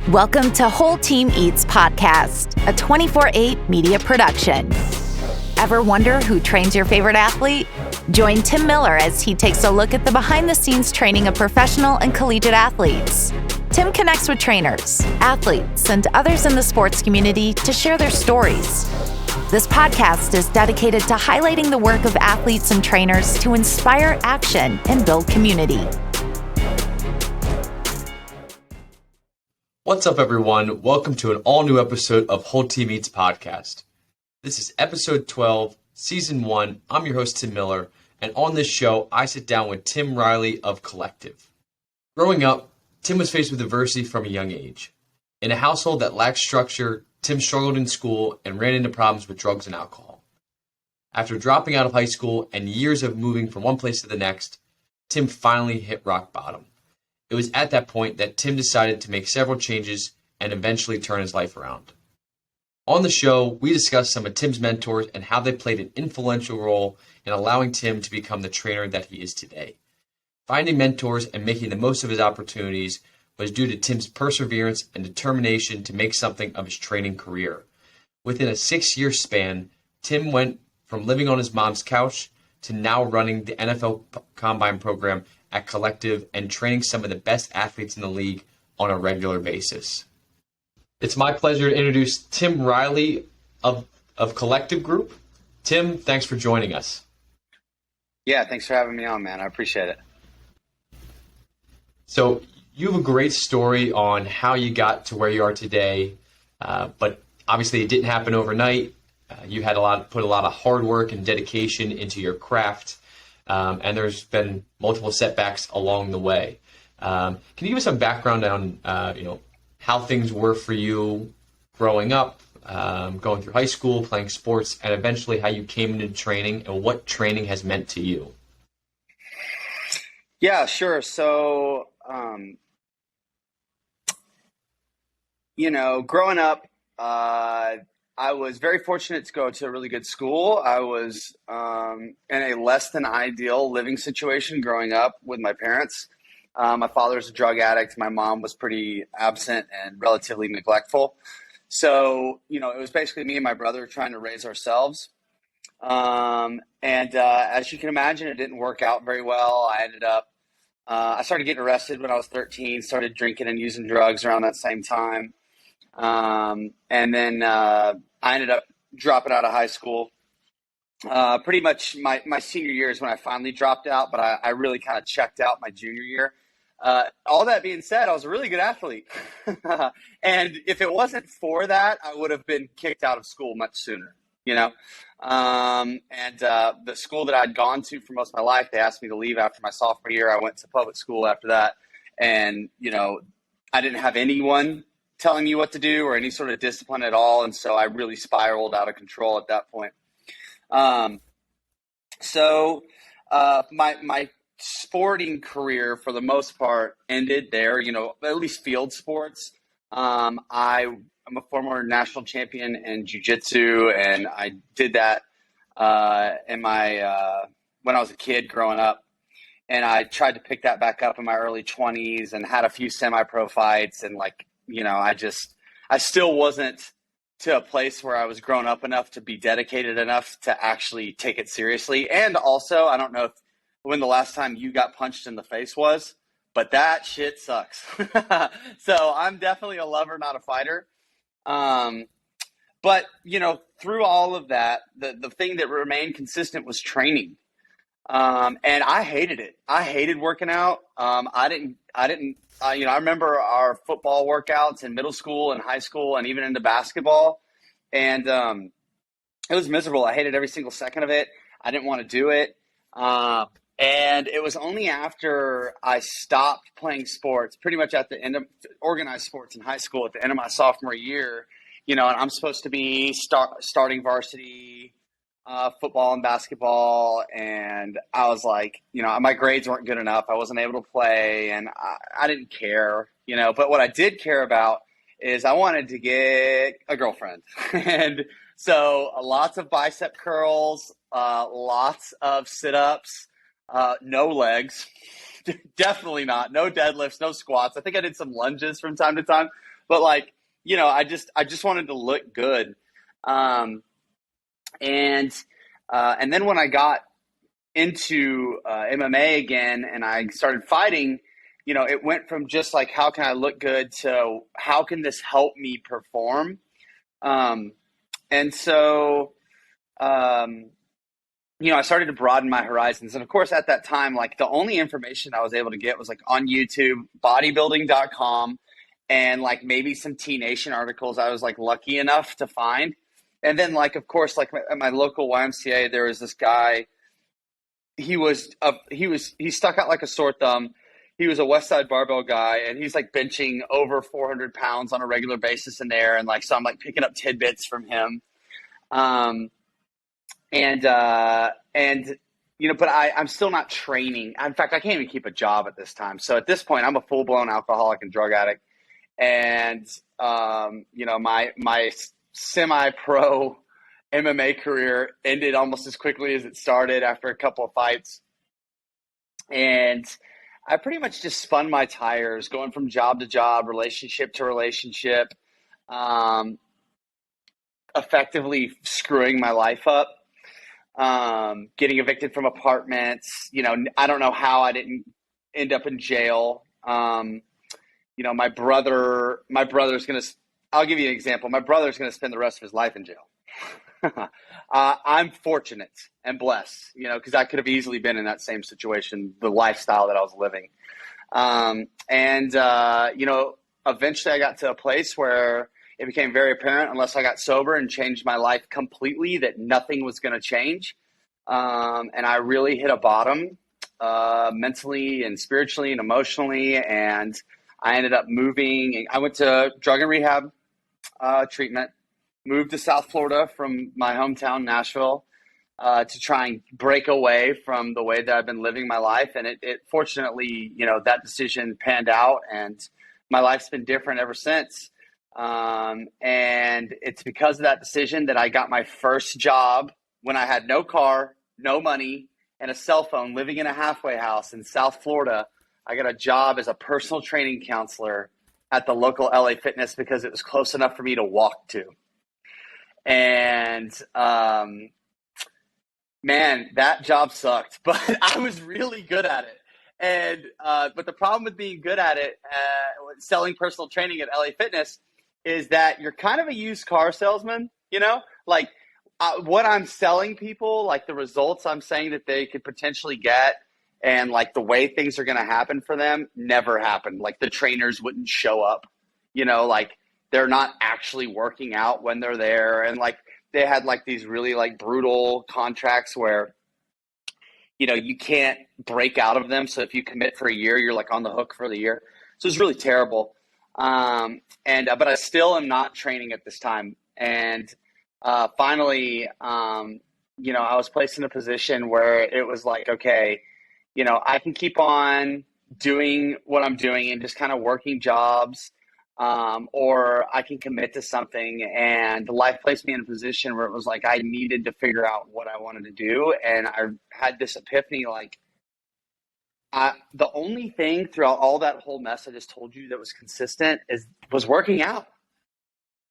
Welcome to Whole Team Eats Podcast, a 24/8 media production. Ever wonder who trains your favorite athlete? Join Tim Miller as he takes a look at the behind-the-scenes training of professional and collegiate athletes. Tim connects with trainers, athletes, and others in the sports community to share their stories. This podcast is dedicated to highlighting the work of athletes and trainers to inspire action and build community. What's up, everyone? Welcome to an all-new episode of Whole Team Eats Podcast. This is episode 12, season 1. I'm your host, Tim Miller, and on this show, I sit down with Tim Riley of Kollective. Growing up, Tim was faced with adversity from a young age. In a household that lacked structure, Tim struggled in school and ran into problems with drugs and alcohol. After dropping out of high school and years of moving from one place to the next, Tim finally hit rock bottom. It was at that point that Tim decided to make several changes and eventually turn his life around. On the show, we discussed some of Tim's mentors and how they played an influential role in allowing Tim to become the trainer that he is today. Finding mentors and making the most of his opportunities was due to Tim's perseverance and determination to make something of his training career. Within a 6-year span, Tim went from living on his mom's couch to now running the NFL Combine program at Kollective and training some of the best athletes in the league on a regular basis. It's my pleasure to introduce Tim Riley of Kollective Group. Tim, thanks for joining us. Yeah, thanks for having me on, man. I appreciate it. So you have a great story on how you got to where you are today, but obviously it didn't happen overnight. You had put a lot of hard work and dedication into your craft. And there's been multiple setbacks along the way. Can you give us some background on, how things were for you growing up, going through high school, playing sports, and eventually how you came into training and what training has meant to you? Yeah, sure. So, growing up, I was very fortunate to go to a really good school. I was in a less than ideal living situation growing up with my parents. My father was a drug addict. My mom was pretty absent and relatively neglectful. So, it was basically me and my brother trying to raise ourselves. As you can imagine, it didn't work out very well. I started getting arrested when I was 13, started drinking and using drugs around that same time. I ended up dropping out of high school. Pretty much my senior year is when I finally dropped out, but I really kind of checked out my junior year. All that being said, I was a really good athlete. And if it wasn't for that, I would have been kicked out of school much sooner, The school that I'd gone to for most of my life, they asked me to leave after my sophomore year. I went to public school after that. And, I didn't have anyone telling me what to do or any sort of discipline at all. And so I really spiraled out of control at that point. My sporting career for the most part ended there, at least field sports. I'm a former national champion in jiu-jitsu, and I did that when I was a kid growing up. And I tried to pick that back up in my early 20s and had a few semi-pro fights. And I still wasn't to a place where I was grown up enough to be dedicated enough to actually take it seriously. And also, I don't know when the last time you got punched in the face was, but that shit sucks. So I'm definitely a lover, not a fighter. But through all of that, the thing that remained consistent was training. And I hated it. I hated working out. I remember our football workouts in middle school and high school and even into basketball. And it was miserable. I hated every single second of it. I didn't want to do it. And it was only after I stopped playing sports, pretty much at the end of organized sports in high school, at the end of my sophomore year, and I'm supposed to be starting varsity football and basketball, and I was like, my grades weren't good enough. I wasn't able to play, and I didn't care, but what I did care about is I wanted to get a girlfriend. And so lots of bicep curls, lots of sit-ups, no legs, definitely not. No deadlifts, no squats. I think I did some lunges from time to time, but like, I just wanted to look good. Um, and then when I got into MMA again and I started fighting, it went from just like, how can I look good to how can this help me perform? And so, I started to broaden my horizons. And of course, at that time, like the only information I was able to get was like on YouTube, bodybuilding.com, and like maybe some T Nation articles I was like lucky enough to find. And then like, of course, like at my local YMCA, there was this guy. He stuck out like a sore thumb. He was a West Side Barbell guy, and he's like benching over 400 pounds on a regular basis in there. And like, so I'm like picking up tidbits from him. But I'm still not training. In fact, I can't even keep a job at this time. So at this point, I'm a full blown alcoholic and drug addict. And, my semi-pro MMA career ended almost as quickly as it started after a couple of fights. And I pretty much just spun my tires going from job to job, relationship to relationship, effectively screwing my life up, getting evicted from apartments. I don't know how I didn't end up in jail. My brother's going to, I'll give you an example. My brother's going to spend the rest of his life in jail. I'm fortunate and blessed, because I could have easily been in that same situation, the lifestyle that I was living. Eventually I got to a place where it became very apparent, unless I got sober and changed my life completely, that nothing was going to change. And I really hit a bottom, mentally and spiritually and emotionally. And I ended up moving. I went to drug and rehab treatment, moved to South Florida from my hometown, Nashville, to try and break away from the way that I've been living my life. And it fortunately, that decision panned out, and my life's been different ever since. And it's because of that decision that I got my first job when I had no car, no money, and a cell phone, living in a halfway house in South Florida. I got a job as a personal training counselor at the local LA Fitness because it was close enough for me to walk to. And, man, that job sucked, but I was really good at it. And, but the problem with being good at it, selling personal training at LA Fitness, is that you're kind of a used car salesman, like what I'm selling people, like the results I'm saying that they could potentially get, and like the way things are going to happen for them never happened. Like the trainers wouldn't show up, like they're not actually working out when they're there. And like, they had like these really like brutal contracts where, you can't break out of them. So if you commit for a year, you're like on the hook for the year. So it's really terrible. But I still am not training at this time. And, finally, I was placed in a position where it was like, okay, I can keep on doing what I'm doing and just kind of working jobs, or I can commit to something. And life placed me in a position where it was like I needed to figure out what I wanted to do. And I had this epiphany, like, the only thing throughout all that whole mess I just told you that was consistent was working out.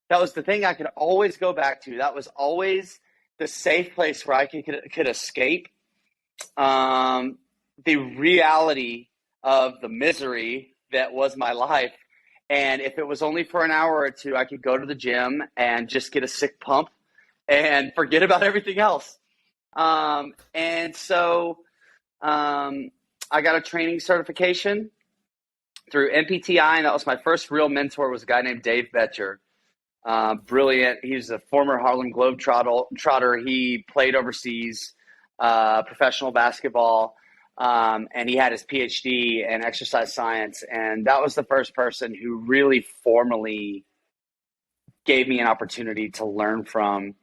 That was the thing I could always go back to. That was always the safe place where I could escape the reality of the misery that was my life. And if it was only for an hour or two, I could go to the gym and just get a sick pump and forget about everything else. And so I got a training certification through NPTI, and that was my first real mentor, was a guy named Dave Betcher. Brilliant. He's a former Harlem Globetrotter. He played overseas, professional basketball, and he had his PhD in exercise science. And that was the first person who really formally gave me an opportunity to learn from.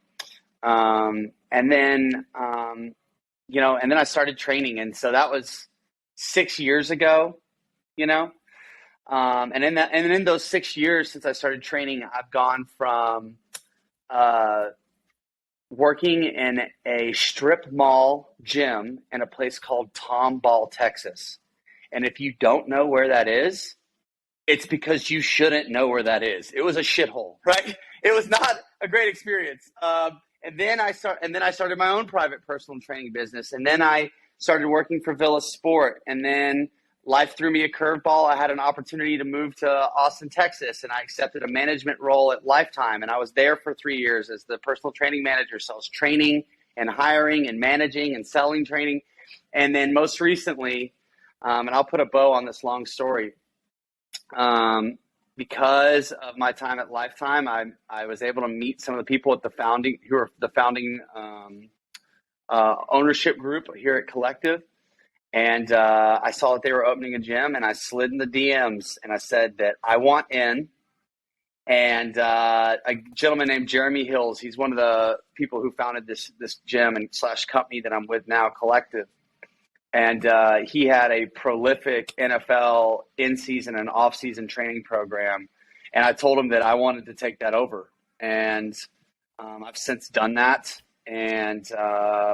And then I started training. And so that was 6 years ago, and in those 6 years since I started training, I've gone from working in a strip mall gym in a place called Tomball, Texas. And if you don't know where that is, it's because you shouldn't know where that is. It was a shithole, right? It was not a great experience. And then I started my own private personal training business. And then I started working for Villa Sport. And then life threw me a curveball. I had an opportunity to move to Austin, Texas, and I accepted a management role at Lifetime. And I was there for 3 years as the personal training manager. So I was training and hiring and managing and selling training. And then most recently, and I'll put a bow on this long story, because of my time at Lifetime, I was able to meet some of the people at who are the founding ownership group here at Kollective. And I saw that they were opening a gym, and I slid in the DMs and I said that I want in. And a gentleman named Jeremy Hills, he's one of the people who founded this gym and / company that I'm with now, Kollective. And he had a prolific NFL in-season and off-season training program. And I told him that I wanted to take that over. And I've since done that. And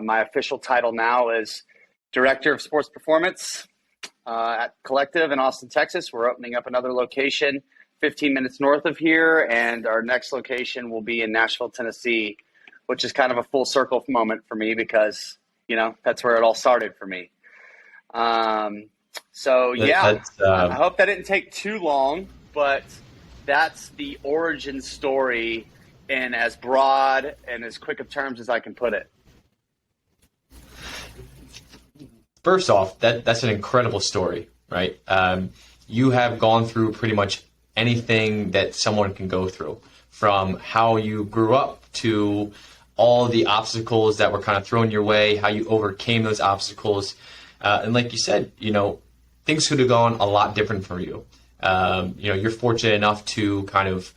my official title now is Director of Sports Performance at Kollective in Austin, Texas. We're opening up another location 15 minutes north of here. And our next location will be in Nashville, Tennessee, which is kind of a full circle moment for me because, that's where it all started for me. I hope that didn't take too long, but that's the origin story in as broad and as quick of terms as I can put it. First off, that's an incredible story, right? You have gone through pretty much anything that someone can go through, from how you grew up to all the obstacles that were kind of thrown your way, how you overcame those obstacles. And like you said, things could have gone a lot different for you. You're fortunate enough to kind of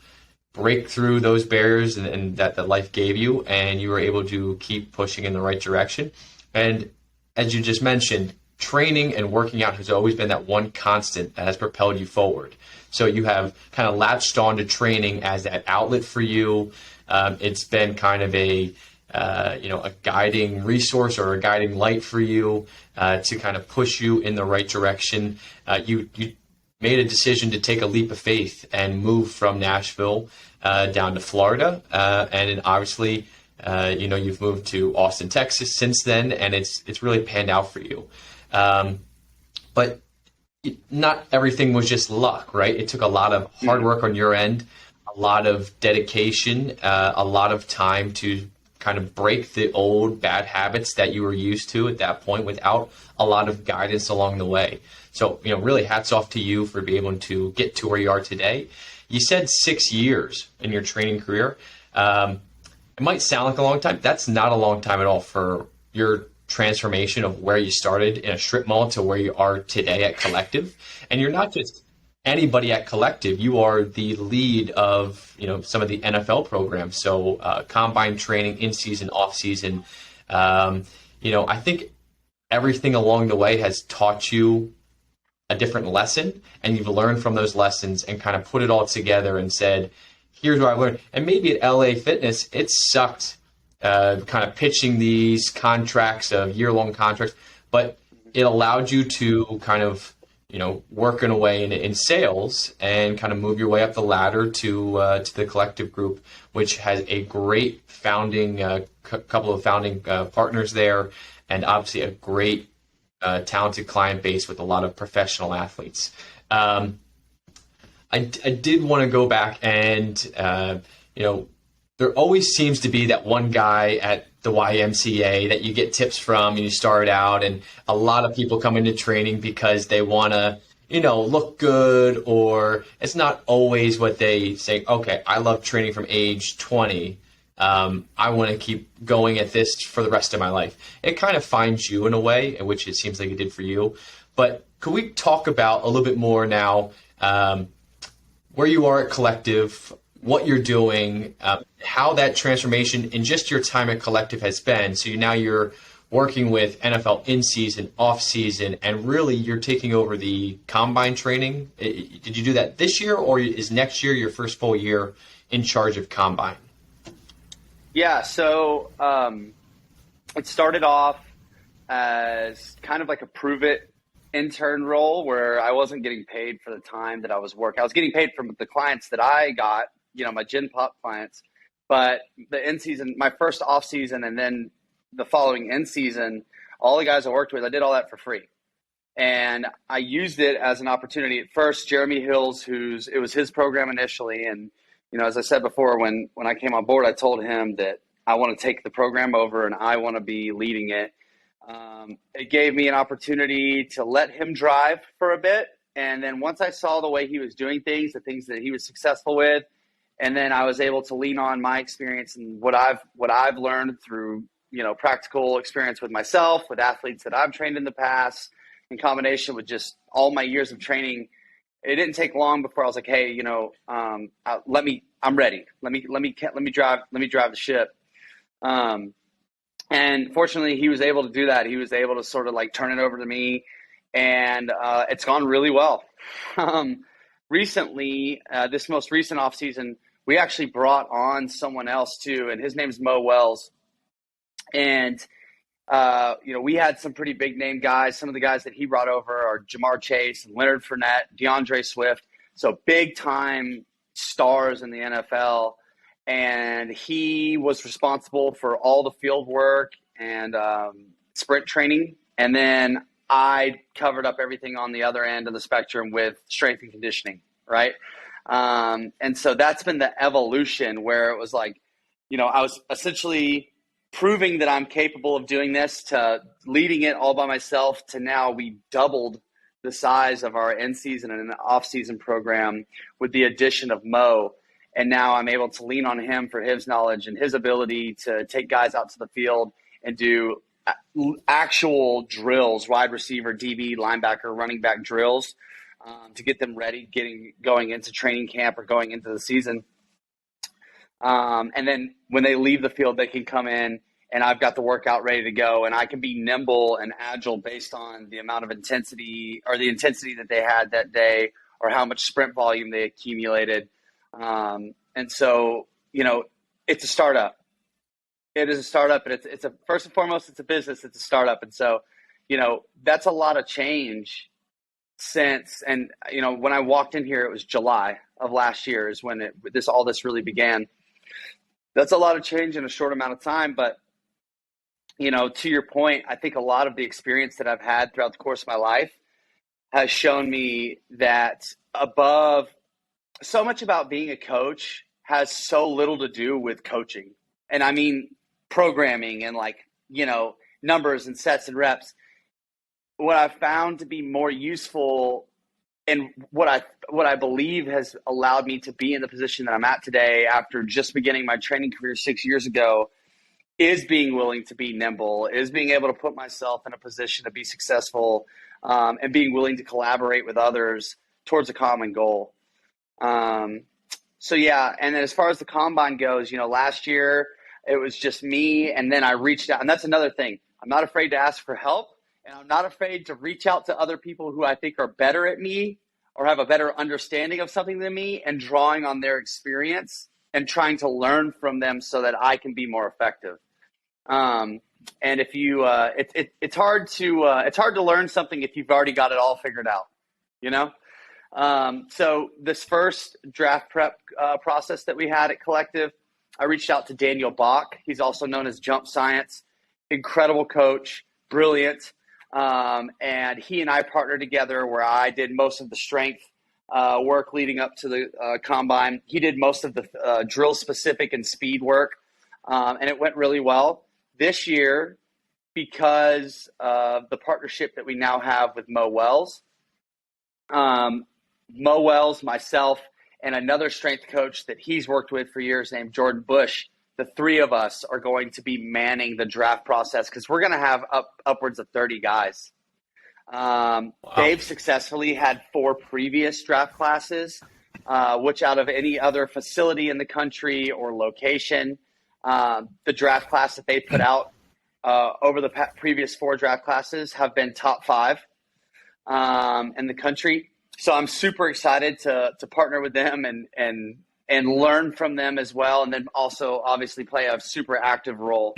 break through those barriers and that life gave you, and you were able to keep pushing in the right direction. And as you just mentioned, training and working out has always been that one constant that has propelled you forward. So you have kind of latched on to training as that outlet for you. It's been kind of a guiding resource or a guiding light for you to kind of push you in the right direction. You made a decision to take a leap of faith and move from Nashville down to Florida. And then obviously, you've moved to Austin, Texas since then, and it's really panned out for you. But not everything was just luck, right? It took a lot of hard work on your end, a lot of dedication, a lot of time to kind of break the old bad habits that you were used to at that point without a lot of guidance along the way. So, really hats off to you for being able to get to where you are today. You said 6 years in your training career. It might sound like a long time. That's not a long time at all for your transformation of where you started in a strip mall to where you are today at Kollective. And you're not just anybody at Kollective. You are the lead of, some of the NFL programs. So combine training, in season, off season. I think everything along the way has taught you a different lesson, and you've learned from those lessons and kind of put it all together and said, here's what I learned. And maybe at LA Fitness, it sucked kind of pitching these contracts of year-long contracts, but it allowed you to kind of, working away in sales and kind of move your way up the ladder to the Kollective group, which has a great founding, couple of founding partners there, and obviously a great talented client base with a lot of professional athletes. I did want to go back and, there always seems to be that one guy at the YMCA that you get tips from and you start out, and a lot of people come into training because they want to, look good, or it's not always what they say. Okay, I love training from age 20. I want to keep going at this for the rest of my life. It kind of finds you in a way, in which it seems like it did for you. But could we talk about a little bit more now, where you are at Kollective, what you're doing, how that transformation in just your time at Kollective has been? So now you're working with NFL in season, off season, and really you're taking over the combine training. Did you do that this year, or is next year your first full year in charge of combine? Yeah, so it started off as kind of like a prove it intern role where I wasn't getting paid for the time that I was working. I was getting paid from the clients that I got, my Gen Pop clients. But the in season, my first off season, and then the following in season, all the guys I worked with, I did all that for free. And I used it as an opportunity. At first, Jeremy Hills, it was his program initially. And, as I said before, when I came on board, I told him that I want to take the program over and I want to be leading it. It gave me an opportunity to let him drive for a bit. And then once I saw the way he was doing things, the things that he was successful with, and then I was able to lean on my experience and what I've learned through, practical experience with myself, with athletes that I've trained in the past, in combination with just all my years of training. It didn't take long before I was like, hey, I'm ready. Let me drive the ship. And fortunately, he was able to do that. He was able to sort of like turn it over to me, and it's gone really well. Recently, this most recent off season, we actually brought on someone else too, and his name's Mo Wells. And we had some pretty big name guys. Some of the guys that he brought over are Jamar Chase and Leonard Fournette, DeAndre Swift. So big time stars in the NFL. And he was responsible for all the field work and sprint training. And then I covered up everything on the other end of the spectrum with strength and conditioning, right? And so that's been the evolution where it was like, I was essentially proving that I'm capable of doing this, to leading it all by myself, to now we doubled the size of our in-season and off-season program with the addition of Mo. And now I'm able to lean on him for his knowledge and his ability to take guys out to the field and do actual drills, wide receiver, DB, linebacker, running back drills, to get them ready, going into training camp or going into the season. And then when they leave the field, they can come in and I've got the workout ready to go, and I can be nimble and agile based on the amount of intensity or the intensity that they had that day or how much sprint volume they accumulated. And so, it's a startup. It is a startup, and it's a, first and foremost, it's a business, it's a startup. And so, that's a lot of change since, and, when I walked in here, it was July of last year is when all this really began. That's a lot of change in a short amount of time. But, to your point, I think a lot of the experience that I've had throughout the course of my life has shown me that so much about being a coach has so little to do with coaching. And I mean, programming and numbers and sets and reps. What I've found to be more useful and what I believe has allowed me to be in the position that I'm at today after just beginning my training career 6 years ago is being willing to be nimble, is being able to put myself in a position to be successful, and being willing to collaborate with others towards a common goal. So yeah, and then as far as the combine goes, last year it was just me, and then I reached out, and that's another thing. I'm not afraid to ask for help, and I'm not afraid to reach out to other people who I think are better at me or have a better understanding of something than me, and drawing on their experience and trying to learn from them so that I can be more effective. And if you, it's hard to learn something if you've already got it all figured out, So this first draft prep process that we had at Kollective, I reached out to Daniel Bach. He's also known as Jump Science, incredible coach, brilliant. And he and I partnered together where I did most of the strength work leading up to the combine. He did most of the drill specific and speed work, and it went really well. This year, because of the partnership that we now have with Mo Wells, myself, and another strength coach that he's worked with for years named Jordan Bush, the three of us are going to be manning the draft process because we're going to have upwards of 30 guys. Wow. They've successfully had 4 previous draft classes, which out of any other facility in the country or location, the draft class that they put out over the previous 4 draft classes have been top 5 in the country. So I'm super excited to partner with them and learn from them as well, and then also obviously play a super active role.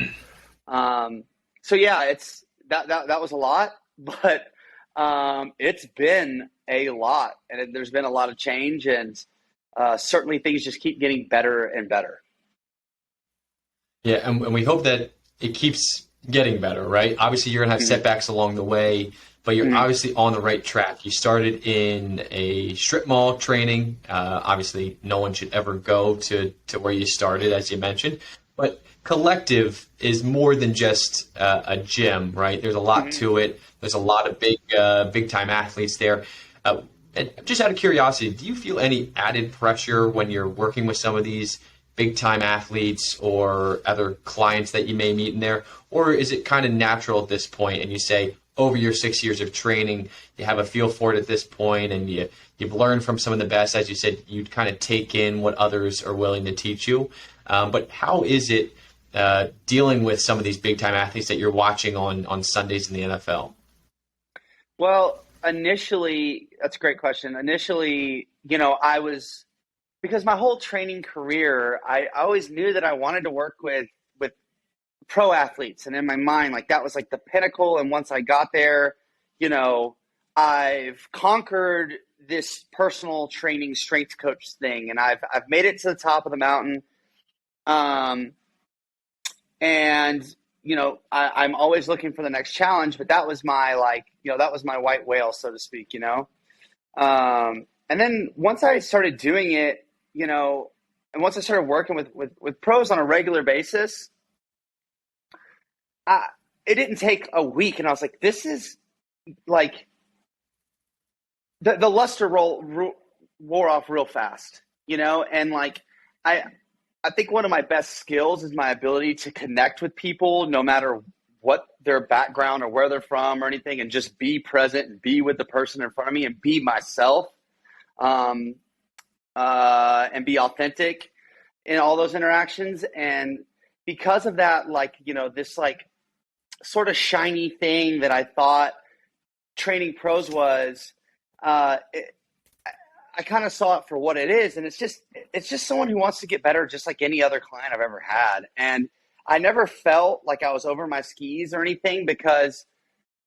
So yeah, it's that was a lot, but It's been a lot, and there's been a lot of change, and certainly things just keep getting better and better. Yeah, and we hope that it keeps getting better, right? Obviously, you're going to have setbacks along the way, but you're obviously on the right track. You started in a strip mall training. Obviously, no one should ever go to where you started, as you mentioned. But Kollective is more than just a gym, right? There's a lot to it. There's a lot of big time athletes there. And just out of curiosity, do you feel any added pressure when you're working with some of these big time athletes or other clients that you may meet in there? Or is it kind of natural at this point and you say, over your 6 years of training, you have a feel for it at this point, and you've learned from some of the best, as you said, you kind of take in what others are willing to teach you. But how is it dealing with some of these big time athletes that you're watching on Sundays in the NFL? Well, initially, that's a great question. Initially, because my whole training career, I always knew that I wanted to work with pro athletes. And in my mind, like that was like the pinnacle. And once I got there, I've conquered this personal training strength coach thing, and I've made it to the top of the mountain. I'm always looking for the next challenge, but that was my that was my white whale, so to speak, And then once I started doing it, and once I started working with pros on a regular basis, it didn't take a week, and I was like, this is like the luster wore off real fast, and like I think one of my best skills is my ability to connect with people no matter what their background or where they're from or anything, and just be present and be with the person in front of me and be myself, and be authentic in all those interactions. And because of that, this sort of shiny thing that I thought training pros was, I kind of saw it for what it is. And it's just someone who wants to get better, just like any other client I've ever had. And I never felt like I was over my skis or anything, because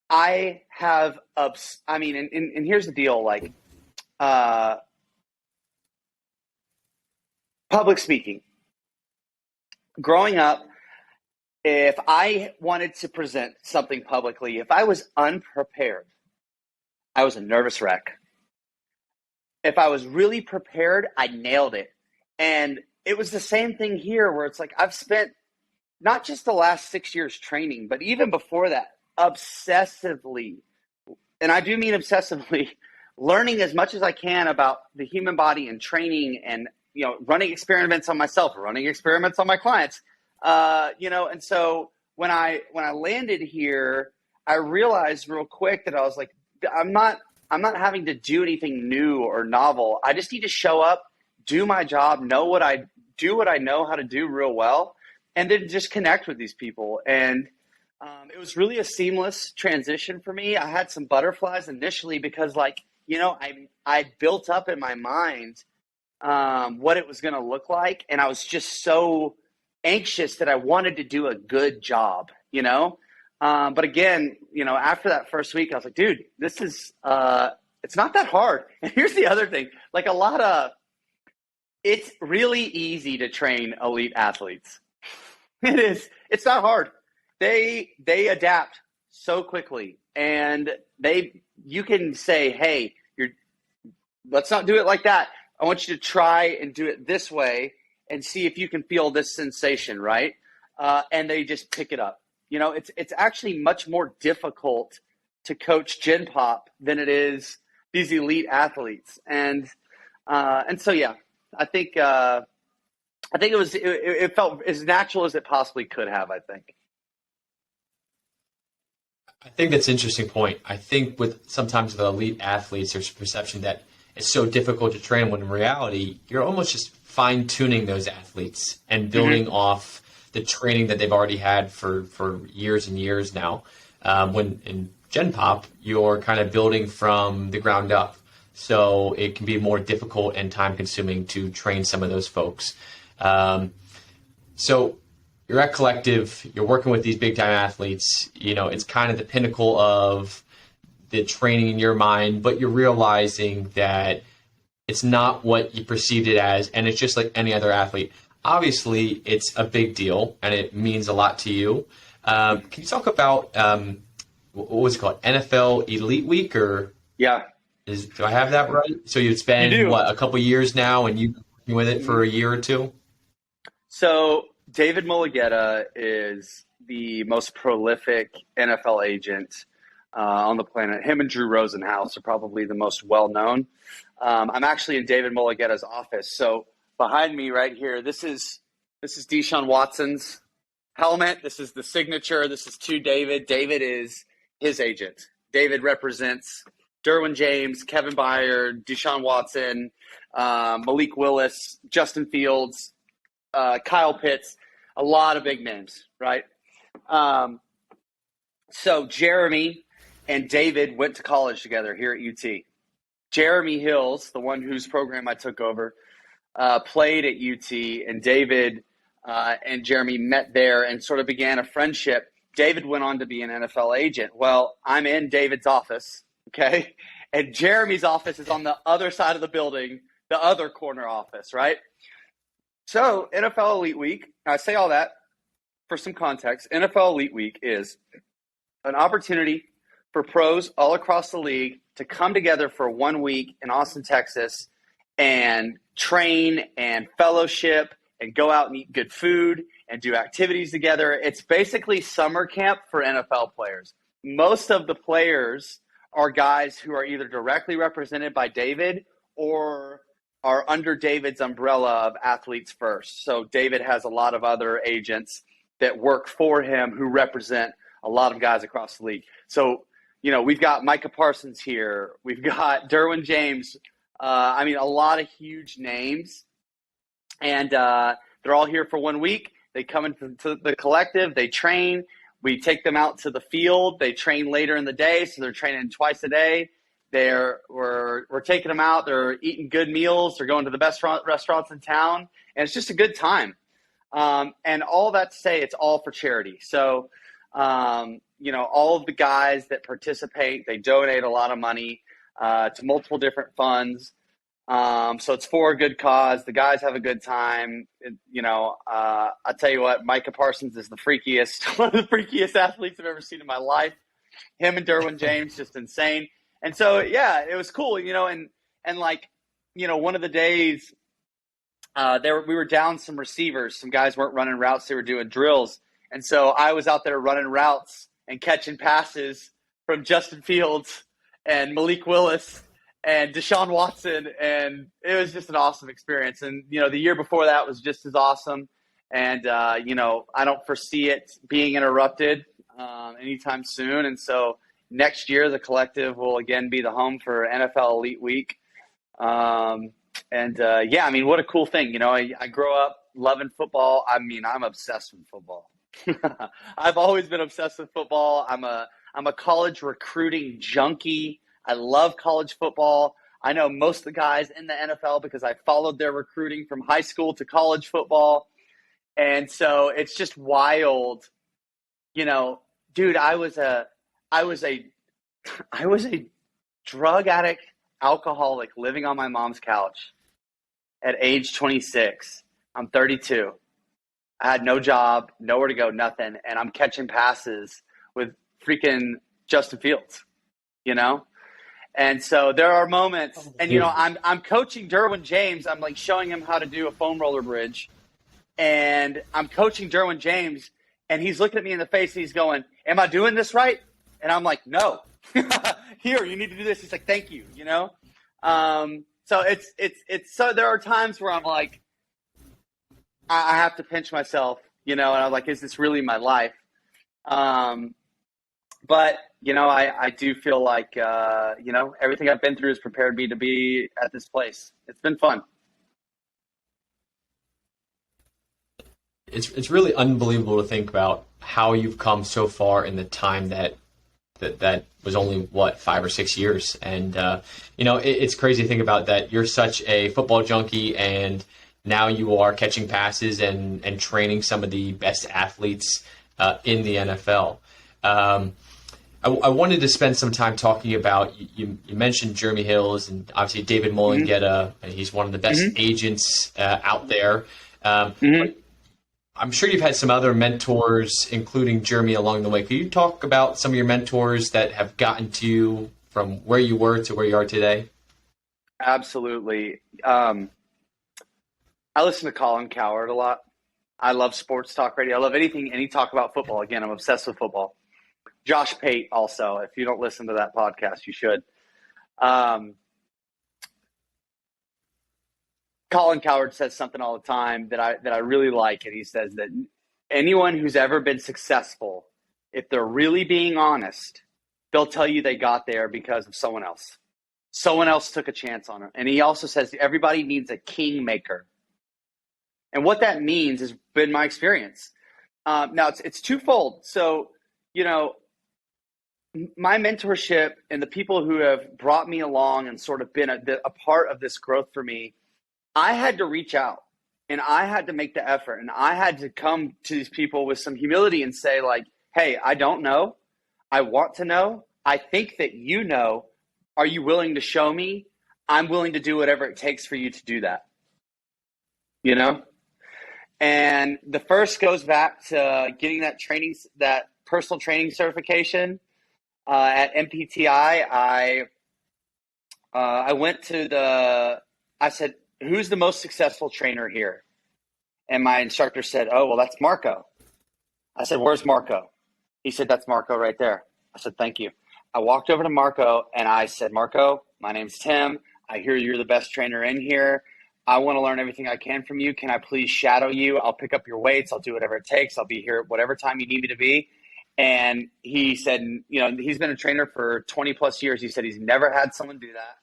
I have, and here's the deal, public speaking. Growing up, if I wanted to present something publicly, if I was unprepared, I was a nervous wreck. If I was really prepared, I nailed it. And it was the same thing here, where it's like I've spent not just the last 6 years training, but even before that, obsessively, and I do mean obsessively, learning as much as I can about the human body and training, and running experiments on myself, running experiments on my clients. And so when I landed here, I realized real quick that I was like, I'm not having to do anything new or novel. I just need to show up, do my job, know what I know how to do real well, and then just connect with these people. And it was really a seamless transition for me. I had some butterflies initially because I built up in my mind what it was going to look like. And I was just so anxious that I wanted to do a good job, But again, after that first week, I was like, dude, this is, it's not that hard. And here's the other thing, it's really easy to train elite athletes. It is. It's not hard. They adapt so quickly, and you can say, hey, let's not do it like that. I want you to try and do it this way and see if you can feel this sensation, right? And they just pick it up. It's actually much more difficult to coach Gen Pop than it is these elite athletes. And so, yeah, I think it felt as natural as it possibly could have, I think. I think that's an interesting point. I think with sometimes the elite athletes, there's a perception that it's so difficult to train, when in reality, you're almost just fine-tuning those athletes and building off the training that they've already had for years and years now. When in Gen Pop, you're kind of building from the ground up. So it can be more difficult and time-consuming to train some of those folks. So you're at Kollective, you're working with these big-time athletes. It's kind of the pinnacle of the training in your mind, but you're realizing that it's not what you perceived it as, and it's just like any other athlete. Obviously, it's a big deal, and it means a lot to you. Can you talk about what was it called? NFL Elite Week, or Yeah. do I have that right? So you've spent a couple years now, and you've been working with it for a year or two? So David Mulugeta is the most prolific NFL agent on the planet. Him and Drew Rosenhaus are probably the most well-known. I'm actually in David Mulugeta's office. So behind me right here, this is Deshaun Watson's helmet. This is the signature. This is to David. David is his agent. David represents Derwin James, Kevin Byard, Deshaun Watson, Malik Willis, Justin Fields, Kyle Pitts, a lot of big names, right? So Jeremy and David went to college together here at UT. Jeremy Hills, the one whose program I took over, played at UT, and David and Jeremy met there and sort of began a friendship. David went on to be an NFL agent. Well, I'm in David's office, okay? And Jeremy's office is on the other side of the building, the other corner office, right? So NFL Elite Week, I say all that for some context. NFL Elite Week is an opportunity for pros all across the league to come together for 1 week in Austin, Texas, and train and fellowship and go out and eat good food and do activities together. It's basically summer camp for NFL players. Most of the players are guys who are either directly represented by David or are under David's umbrella of Athletes First. So David has a lot of other agents that work for him who represent a lot of guys across the league. So, we've got Micah Parsons here. We've got Derwin James. A lot of huge names. And they're all here for 1 week. They come into the Kollective. They train. We take them out to the field. They train later in the day, so they're training twice a day. We're taking them out. They're eating good meals. They're going to the best restaurants in town, and it's just a good time. And all that to say, it's all for charity. So, all of the guys that participate, they donate a lot of money to multiple different funds. So it's for a good cause. The guys have a good time. I'll tell you what, Micah Parsons is one of the freakiest athletes I've ever seen in my life. Him and Derwin James, just insane. And so, yeah, it was cool, and one of the days we were down some receivers. Some guys weren't running routes. They were doing drills. And so I was out there running routes and catching passes from Justin Fields and Malik Willis and Deshaun Watson, and it was just an awesome experience. And, the year before that was just as awesome. And, I don't foresee it being interrupted anytime soon. And so next year, the Kollective will again be the home for NFL Elite Week. What a cool thing. I grew up loving football. I'm obsessed with football. I've always been obsessed with football. I'm a college recruiting junkie. I love college football. I know most of the guys in the NFL because I followed their recruiting from high school to college football. And so it's just wild. Dude, I was a drug addict, alcoholic living on my mom's couch at age 26. I'm 32. I had no job, nowhere to go, nothing. And I'm catching passes with freaking Justin Fields, And so there are moments, and I'm coaching Derwin James. I'm like showing him how to do a foam roller bridge, and I'm coaching Derwin James, and he's looking at me in the face, and he's going, "Am I doing this right?" And I'm like, "No, here, you need to do this." He's like, "Thank you," So so there are times where I'm like, I have to pinch myself, and I'm like, is this really my life? But, I do feel like, everything I've been through has prepared me to be at this place. It's been fun. It's really unbelievable to think about how you've come so far in the time that was only, 5 or 6 years. And, it's crazy to think about that. You're such a football junkie, and now you are catching passes and training some of the best athletes in the NFL. I wanted to spend some time talking about, you mentioned Jeremy Hills and obviously David Molugheta, and he's one of the best agents out there. But I'm sure you've had some other mentors, including Jeremy, along the way. Could you talk about some of your mentors that have gotten to you from where you were to where you are today? Absolutely. I listen to Colin Cowherd a lot. I love sports talk radio. I love any talk about football. Again, I'm obsessed with football. Josh Pate also. If you don't listen to that podcast, you should. Colin Cowherd says something all the time that I really like, and he says that anyone who's ever been successful, if they're really being honest, they'll tell you they got there because of someone else. Someone else took a chance on them. And he also says everybody needs a kingmaker. And what that means has been my experience. Now, it's twofold. So, my mentorship and the people who have brought me along and sort of been a part of this growth for me, I had to reach out and I had to make the effort and I had to come to these people with some humility and say, like, hey, I don't know. I want to know. I think that you know. Are you willing to show me? I'm willing to do whatever it takes for you to do that. And the first goes back to getting that personal training certification at MPTI. I went to I said, who's the most successful trainer here? And my instructor said, oh, well, that's Marco. I said, where's Marco? He said, that's Marco right there. I said, thank you. I walked over to Marco and I said, Marco, my name's Tim. I hear you're the best trainer in here. I want to learn everything I can from you. Can I please shadow you? I'll pick up your weights. I'll do whatever it takes. I'll be here at whatever time you need me to be. And he said, he's been a trainer for 20 plus years. He said he's never had someone do that.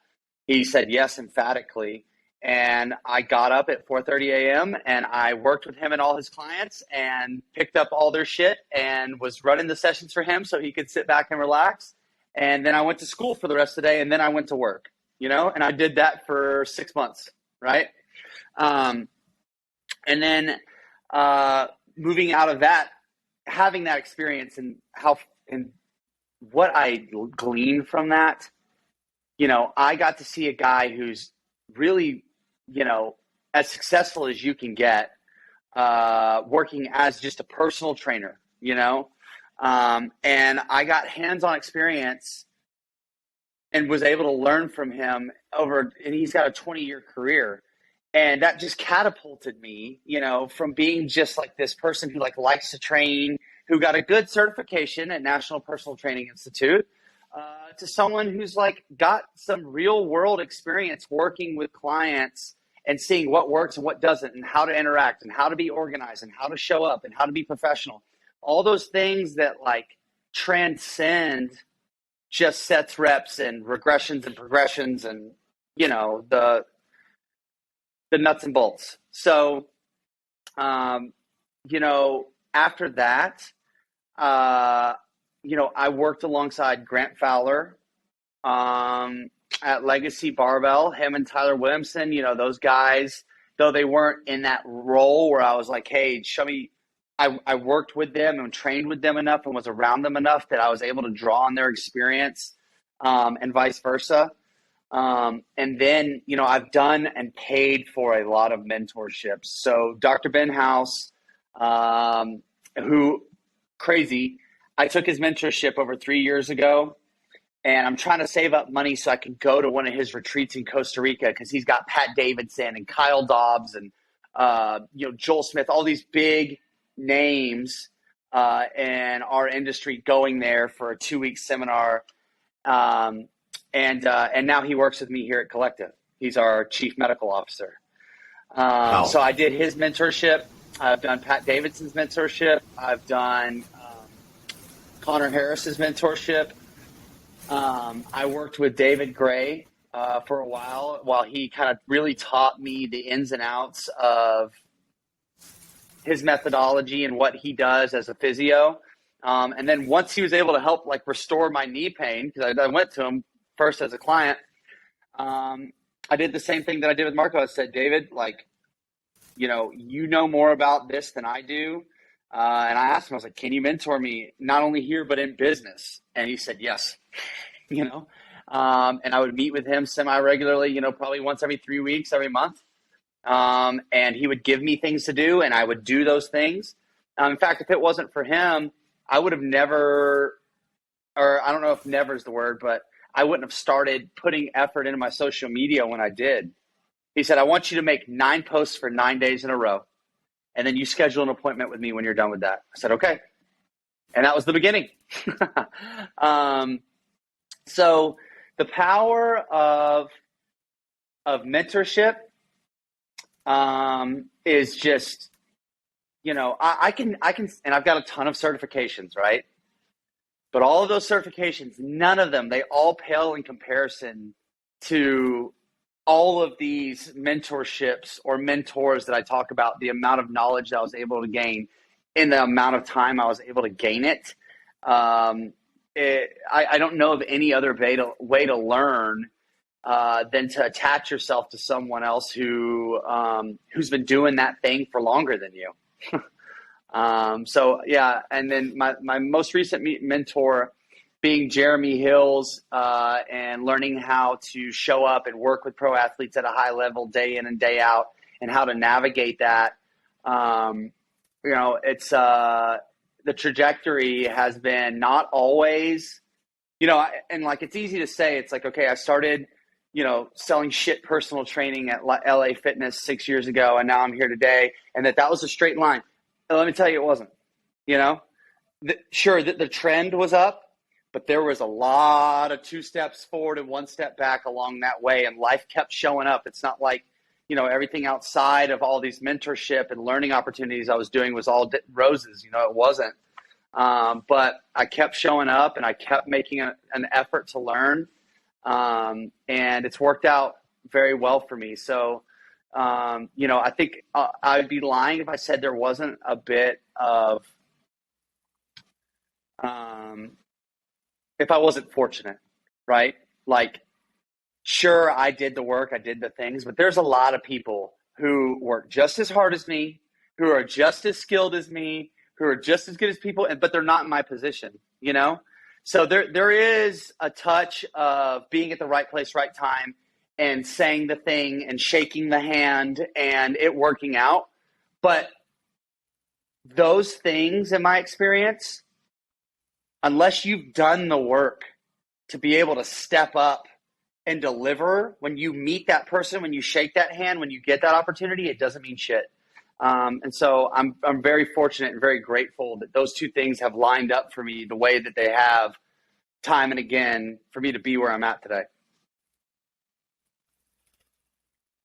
He said yes, emphatically. And I got up at 4:30 a.m. and I worked with him and all his clients and picked up all their shit and was running the sessions for him so he could sit back and relax. And then I went to school for the rest of the day, and then I went to work, and I did that for 6 months, right? And then moving out of that, having that experience and what I gleaned from that, I got to see a guy who's really, as successful as you can get, working as just a personal trainer, and I got hands-on experience and was able to learn from him and he's got a 20-year career. And that just catapulted me, from being just like this person who likes to train, who got a good certification at National Personal Training Institute, to someone who's got some real world experience working with clients and seeing what works and what doesn't and how to interact and how to be organized and how to show up and how to be professional. All those things that transcend just sets, reps, and regressions and progressions and, the nuts and bolts. So, after that, I worked alongside Grant Fowler at Legacy Barbell, him and Tyler Williamson, those guys, though they weren't in that role where I was like, hey, show me. I worked with them and trained with them enough and was around them enough that I was able to draw on their experience and vice versa. And then, I've done and paid for a lot of mentorships. So Dr. Ben House, who crazy, I took his mentorship over 3 years ago, and I'm trying to save up money so I can go to one of his retreats in Costa Rica because he's got Pat Davidson and Kyle Dobbs and, Joel Smith, all these big names in our industry going there for a 2-week seminar. And now he works with me here at Kollective. He's our chief medical officer. Wow. So I did his mentorship. I've done Pat Davidson's mentorship. I've done Connor Harris's mentorship. I worked with David Gray for a while he kind of really taught me the ins and outs of his methodology and what he does as a physio. And then once he was able to help restore my knee pain, because I went to him first as a client, I did the same thing that I did with Marco. I said, David, you know more about this than I do. And I asked him, I was like, can you mentor me not only here, but in business? And he said, yes, you know, and I would meet with him semi-regularly, you know, probably once every 3 weeks, every month. And he would give me things to do and I would do those things. In fact, if it wasn't for him, I would have never, or I don't know if never is the word, but I wouldn't have started putting effort into my social media when I did. He said, I want you to make 9 posts for 9 days in a row. And then you schedule an appointment with me when you're done with that. I said, okay. And that was the beginning. So the power of mentorship is just, you know, I can, and I've got a ton of certifications, right? But all of those certifications, none of them, they all pale in comparison to all of these mentorships or mentors that I talk about, the amount of knowledge that I was able to gain in the amount of time I was able to gain it. I don't know of any other way to learn than to attach yourself to someone else who's been doing that thing for longer than you. So yeah, and then my most recent mentor being Jeremy Hills, and learning how to show up and work with pro athletes at a high level day in and day out and how to navigate that. You know, it's the trajectory has been not always, you know, and like it's easy to say, it's like, okay, I started, you know, selling shit personal training at LA Fitness 6 years ago, and now I'm here today, and that was a straight line. And let me tell you, it wasn't. You know, sure, the trend was up, but there was a lot of 2 steps forward and 1 step back along that way, and life kept showing up. It's not like, you know, everything outside of all these mentorship and learning opportunities I was doing was all roses. You know, it wasn't. But I kept showing up and I kept making an effort to learn. And it's worked out very well for me. So, you know, I think I'd be lying if I said there wasn't a bit of, if I wasn't fortunate, right? Like, sure, I did the work, I did the things, but there's a lot of people who work just as hard as me, who are just as skilled as me, who are just as good as people, but they're not in my position, you know? So there is a touch of being at the right place, right time, and saying the thing and shaking the hand and it working out. But those things, in my experience, unless you've done the work to be able to step up and deliver, when you meet that person, when you shake that hand, when you get that opportunity, it doesn't mean shit. And so I'm very fortunate and very grateful that those 2 things have lined up for me the way that they have, time and again, for me to be where I'm at today.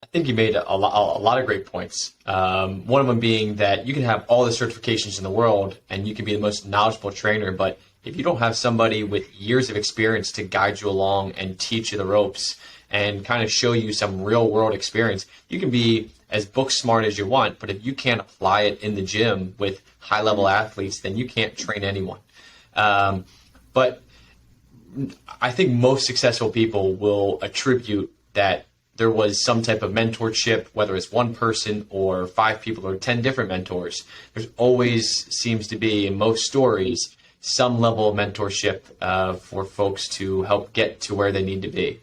I think you made a lot of great points. One of them being that you can have all the certifications in the world and you can be the most knowledgeable trainer, but if you don't have somebody with years of experience to guide you along and teach you the ropes and kind of show you some real world experience, you can be as book smart as you want, but if you can't apply it in the gym with high level athletes, then you can't train anyone. But I think most successful people will attribute that there was some type of mentorship, whether it's one person or 5 people or 10 different mentors. There's always seems to be, in most stories, some level of mentorship for folks to help get to where they need to be.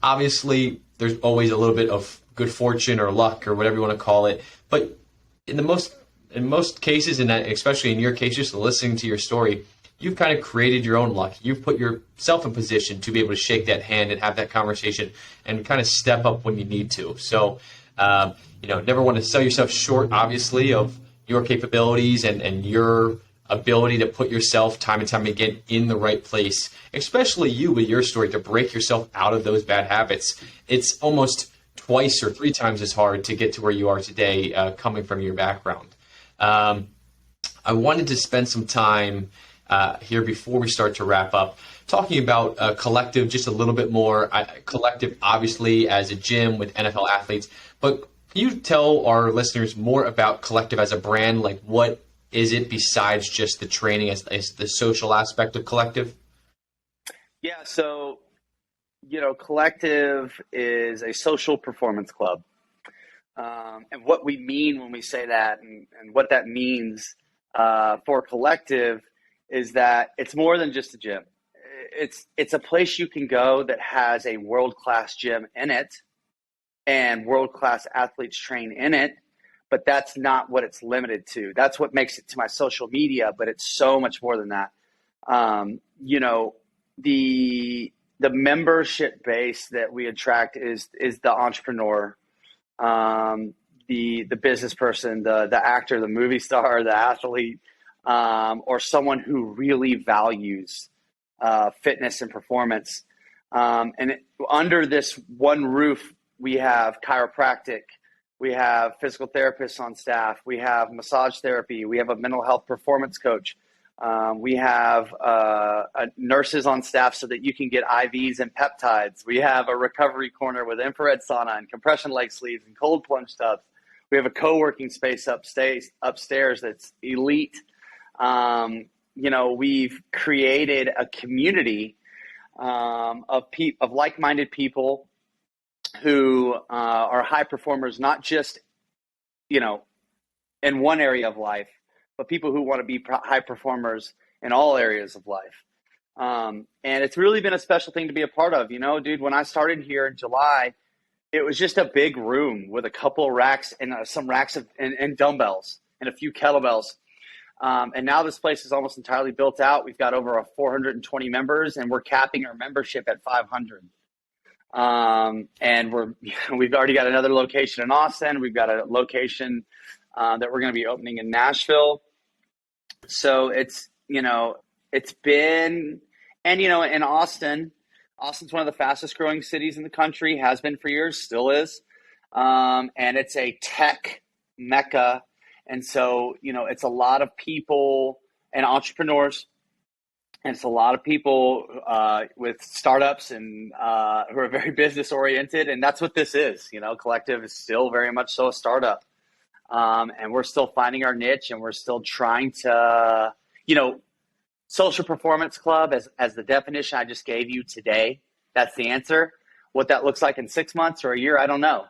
Obviously, there's always a little bit of good fortune or luck or whatever you want to call it. But in most cases, and especially in your case, just listening to your story, you've kind of created your own luck. You've put yourself in position to be able to shake that hand and have that conversation and kind of step up when you need to. So, you know, never want to sell yourself short, obviously, of your capabilities and your ability to put yourself time and time again in the right place, especially you with your story, to break yourself out of those bad habits. It's almost twice or 3 times as hard to get to where you are today, coming from your background. I wanted to spend some time here before we start to wrap up, talking about Kollective just a little bit more. Kollective, obviously, as a gym with NFL athletes, but can you tell our listeners more about Kollective as a brand? Like, what is it besides just the training, as the social aspect of Kollective? Yeah, so, you know, Kollective is a social performance club. And what we mean when we say that and what that means for Kollective is that it's more than just a gym. It's a place you can go that has a world-class gym in it and world-class athletes train in it, but that's not what it's limited to. That's what makes it to my social media, but it's so much more than that. You know, the membership base that we attract is the entrepreneur, the business person, the actor, the movie star, the athlete, or someone who really values fitness and performance. Under this one roof, we have chiropractic, we have physical therapists on staff, we have massage therapy, we have a mental health performance coach. We have nurses on staff so that you can get IVs and peptides. We have a recovery corner with infrared sauna and compression leg sleeves and cold plunge tubs. We have a co-working space upstairs that's elite. You know, we've created a community of like-minded people who are high performers, not just, you know, in one area of life, but people who want to be high performers in all areas of life. And it's really been a special thing to be a part of. You know, dude, when I started here in July, it was just a big room with a couple of racks and some racks and dumbbells and a few kettlebells. And now this place is almost entirely built out. We've got over 420 members, and we're capping our membership at 500. And we've already got another location in Austin. We've got a location that we're going to be opening in Nashville. So it's, you know, it's been, and, you know, in Austin's one of the fastest growing cities in the country, has been for years, still is. And it's a tech mecca. And so, you know, it's a lot of people and entrepreneurs, and it's a lot of people with startups and who are very business oriented. And that's what this is. You know, Kollective is still very much so a startup. And we're still finding our niche, and we're still trying to, you know, social performance club as the definition I just gave you today. That's the answer. What that looks like in 6 months or a year, I don't know.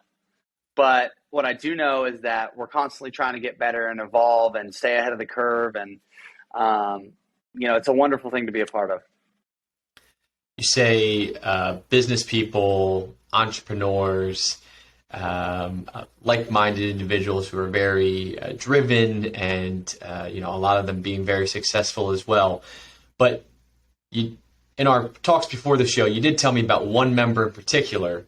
But what I do know is that we're constantly trying to get better and evolve and stay ahead of the curve. And, you know, it's a wonderful thing to be a part of. You say business people, entrepreneurs, like-minded individuals who are very driven, and you know, a lot of them being very successful as well. But in our talks before the show, you did tell me about one member in particular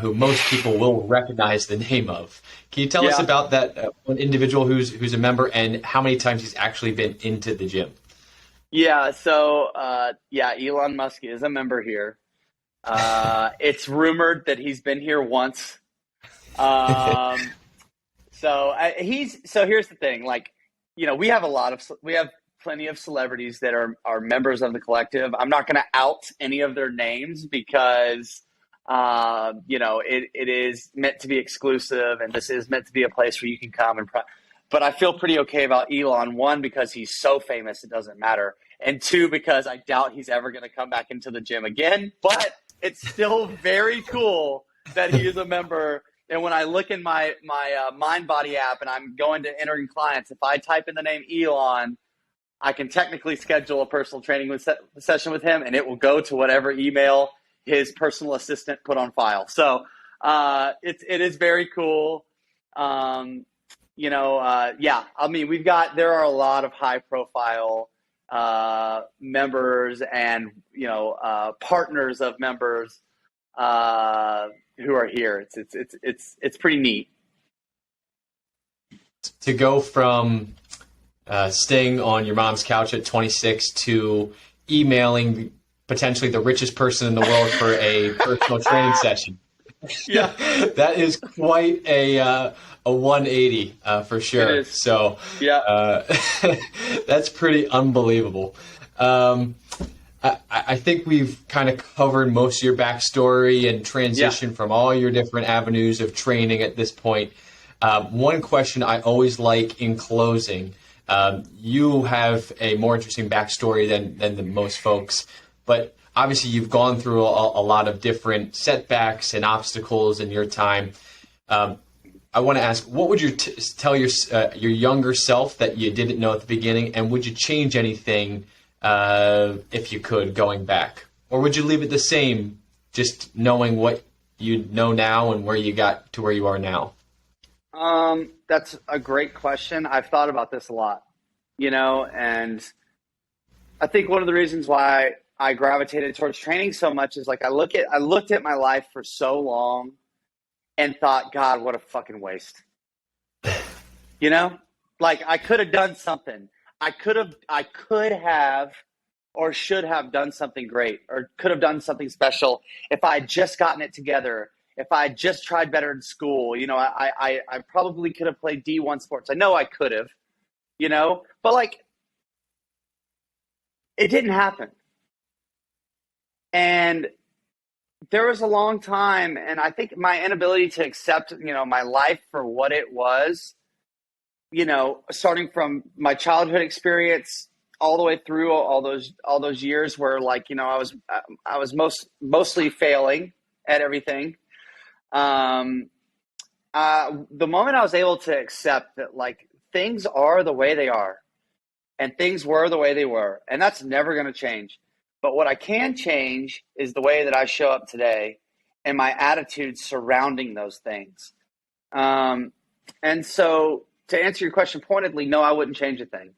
who most people will recognize the name of. Can you tell us about that one individual who's a member, and how many times he's actually been into the gym? Yeah, so Elon Musk is a member here. It's rumored that he's been here once. So here's the thing, like, you know, we have plenty of celebrities that are members of the Kollective. I'm not going to out any of their names because, you know, it is meant to be exclusive, and this is meant to be a place where you can come but I feel pretty okay about Elon. One, because he's so famous, it doesn't matter. And two, because I doubt he's ever going to come back into the gym again, but it's still very cool that he is a member. And when I look in my MindBody app and I'm going to entering clients, if I type in the name Elon, I can technically schedule a personal training session with him, and it will go to whatever email his personal assistant put on file. So it is very cool. You know, I mean, there are a lot of high profile members and, you know, partners of members who are here. It's pretty neat. To go from staying on your mom's couch at 26 to emailing potentially the richest person in the world for a personal training session. Yeah, that is quite a 180 for sure. It is. So yeah, that's pretty unbelievable. I think we've kind of covered most of your backstory and transition from all your different avenues of training at this point. One question I always like in closing, you have a more interesting backstory than most folks, but obviously you've gone through a lot of different setbacks and obstacles in your time. I want to ask, what would you tell your younger self that you didn't know at the beginning, and would you change anything if you could going back? Or would you leave it the same, just knowing what you know now and where you got to where you are now? That's a great question. I've thought about this a lot, and I think one of the reasons why I gravitated towards training so much is like I looked at my life for so long and thought, God, what a fucking waste. Like I could have done something. I could have or should have done something great, or could have done something special if I had just gotten it together. If I had just tried better in school, I probably could have played D1 sports. I know I could have, but like it didn't happen. And there was a long time, and I think my inability to accept, my life for what it was, starting from my childhood experience all the way through all those years where like, I was mostly failing at everything. The moment I was able to accept that like things are the way they are and things were the way they were, and that's never going to change. But what I can change is the way that I show up today and my attitude surrounding those things. And so to answer your question pointedly, no, I wouldn't change a thing.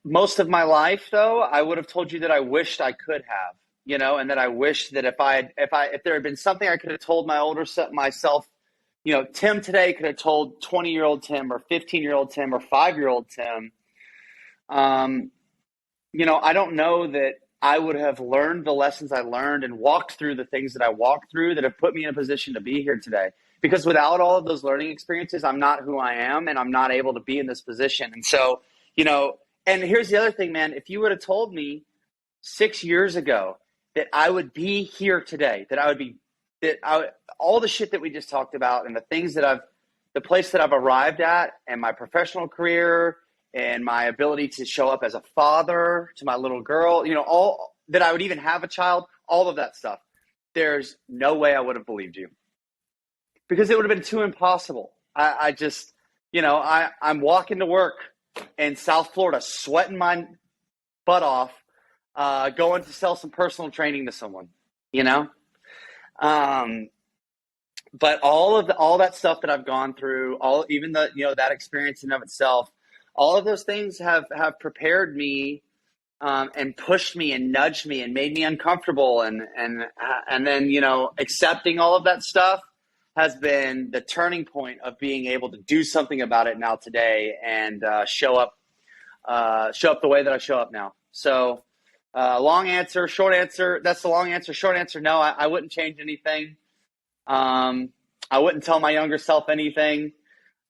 Most of my life though, I would have told you that I wished I could have, and that I wish that if there had been something I could have told my older myself, Tim today could have told 20-year-old Tim or 15-year-old Tim or 5-year-old Tim. I don't know that I would have learned the lessons I learned and walked through the things that I walked through that have put me in a position to be here today. Because without all of those learning experiences, I'm not who I am, and I'm not able to be in this position. And so, and here's the other thing, man, if you would have told me 6 years ago that I would be here today, all the shit that we just talked about and the place that I've arrived at and my professional career and my ability to show up as a father to my little girl, all that I would even have a child, all of that stuff. There's no way I would have believed you because it would have been too impossible. I'm walking to work in South Florida, sweating my butt off, going to sell some personal training to someone, but all that stuff that I've gone through, even that experience in of itself, all of those things have prepared me and pushed me and nudged me and made me uncomfortable. And then, accepting all of that stuff has been the turning point of being able to do something about it now today and show up the way that I show up now. So long answer, short answer. That's the long answer. Short answer. No, I wouldn't change anything. I wouldn't tell my younger self anything.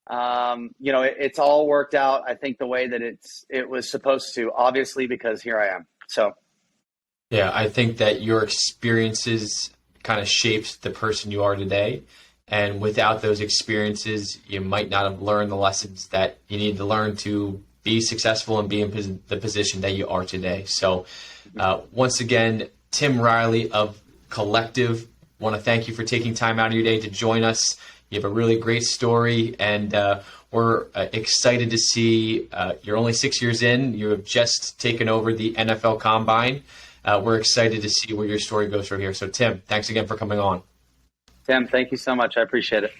It's all worked out, I think, the way that it was supposed to, obviously, because here I am. So, yeah, I think that your experiences kind of shaped the person you are today. And without those experiences, you might not have learned the lessons that you need to learn to be successful and be in the position that you are today. So, once again, Tim Riley of Kollective, want to thank you for taking time out of your day to join us. You have a really great story, and we're excited to see you're only 6 years in. You have just taken over the NFL Combine. We're excited to see where your story goes from here. So, Tim, thanks again for coming on. Tim, thank you so much. I appreciate it.